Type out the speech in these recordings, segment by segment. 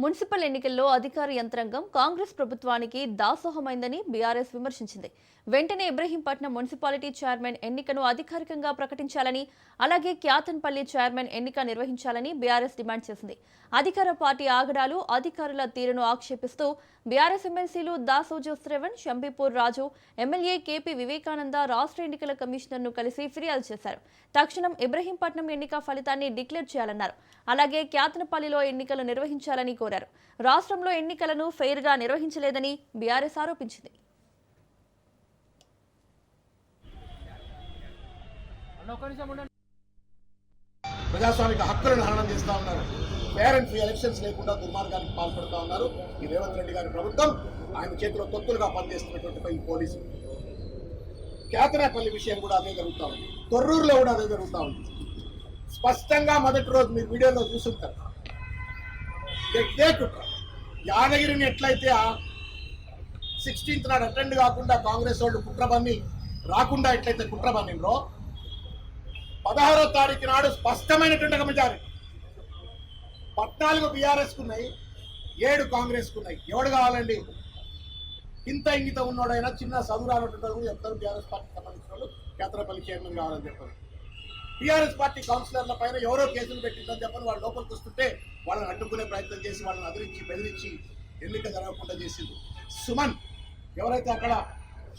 Municipal ఎన్నికల్లో అధికార యంత్రాంగం కాంగ్రెస్ ప్రభుత్వానికి దాసోహమైందని బీఆర్ఎస్ విమర్శించింది. వెంటనే ఇబ్రహీంపట్నం మున్సిపాలిటీ చైర్మన్ ఎన్నికను అధికారికంగా ప్రకటించాలని, అలాగే క్యాతన్పల్లి చైర్మన్ ఎన్నిక నిర్వహించాలని బీఆర్ఎస్ డిమాండ్ చేసింది. అధికార పార్టీ ఆగడాలు, అధికారుల తీరును ఆక్షేపిస్తూ బీఆర్ఎస్ ఎమ్మెల్సీలు దాసోజు శ్రవణ్, షంబీపూర్ రాజు, ఎమ్మెల్యే కేపీ వివేకానంద రాష్ట్ర ఎన్నికల కమిషనర్ను కలిసి ఫిర్యాదు చేశారు. తక్షణం ఇబ్రహీంపట్నం ఎన్నిక ఫలితాన్ని డిక్లేర్ చేయాలన్నారు. అలాగే క్యాతనపల్లిలో ఎన్నికలు నిర్వహించాలని కోరారు. రాష్ట్రంలో ఎన్నికలను ఫెయిర్ గా నిర్వహించలేదని బీఆర్ఎస్ ఆరోపించింది. ప్రజాస్వామిక హక్కులను హననం చేస్తా ఉన్నారు. ఫేర్ అండ్ ఫ్రీ ఎలక్షన్స్ లేకుండా దుర్మార్గానికి పాల్పడుతూ ఉన్నారు ఈ రేవంత్ రెడ్డి గారి ప్రభుత్వం. ఆయన చేతిలో తొత్తులుగా పనిచేస్తున్నటువంటి ఈ పోలీసులు. క్యాతనపల్లి విషయం కూడా అదే జరుగుతూ ఉంది, తొర్రూరులో కూడా అదే జరుగుతూ ఉంది. స్పష్టంగా మొదటి రోజు మీరు వీడియోలో చూసుంటారు. యాదగిరిని ఎట్లయితే 16th నాడు అటెండ్ కాకుండా కాంగ్రెస్ వాళ్ళు కుట్రబన్ని రాకుండా ఎట్లయితే కుట్రబన్నిరో 16వ తారీఖు నాడు స్పష్టమైనటువంటి ఒక మెజారిటీ 14 బీఆర్ఎస్కు ఉన్నాయి, 7 కాంగ్రెస్కు ఉన్నాయి. ఎవడు కావాలండి? ఇంత ఇంగిత ఉన్నోడైనా చిన్న చదువురానటువంటి కూడా చెప్తారు బీఆర్ఎస్ పార్టీకి సంబంధించిన వాళ్ళు కేతనపల్లి చైర్మన్ కావాలని చెప్పారు. టీఆర్ఎస్ పార్టీ కౌన్సిలర్ల పైన ఎవరో కేసులు పెట్టిందని చెప్పని వాళ్ళు లోపలికి వస్తుంటే వాళ్ళని అడ్డుకునే ప్రయత్నం చేసి వాళ్ళని అదిరించి బెదిరించి ఎన్నిక జరగకుండా చేసింది. సుమన్ ఎవరైతే అక్కడ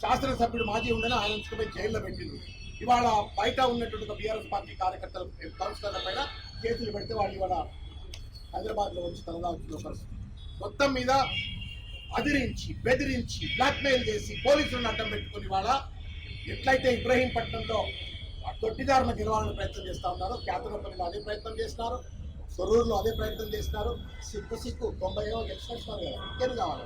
శాసనసభ్యుడు మాజీ ఉండేనో ఆయన ఉంచుకుపోయి జైల్లో పెట్టింది. ఇవాళ బయట ఉన్నటువంటి బీఆర్ఎస్ పార్టీ కార్యకర్తలు కౌన్సిలర్ల పైన కేసులు పెడితే వాళ్ళు ఇవాళ హైదరాబాద్లో వచ్చి తలదాల్చిన పరిస్థితి. మొత్తం మీద అదిరించి బెదిరించి బ్లాక్మెయిల్ చేసి పోలీసులను అడ్డం పెట్టుకుని వాళ్ళ ఎట్లయితే ఇబ్రహీంపట్నంలో తొట్టిదారుల నిర్వహణ ప్రయత్నం చేస్తూ ఉన్నారు, క్యాతనపల్లిలో అదే ప్రయత్నం చేస్తున్నారు, సొరూరులో అదే ప్రయత్నం చేస్తున్నారు. సిక్కు 90 ఎలక్షన్స్ కదా, ఇంకేం కావాలి?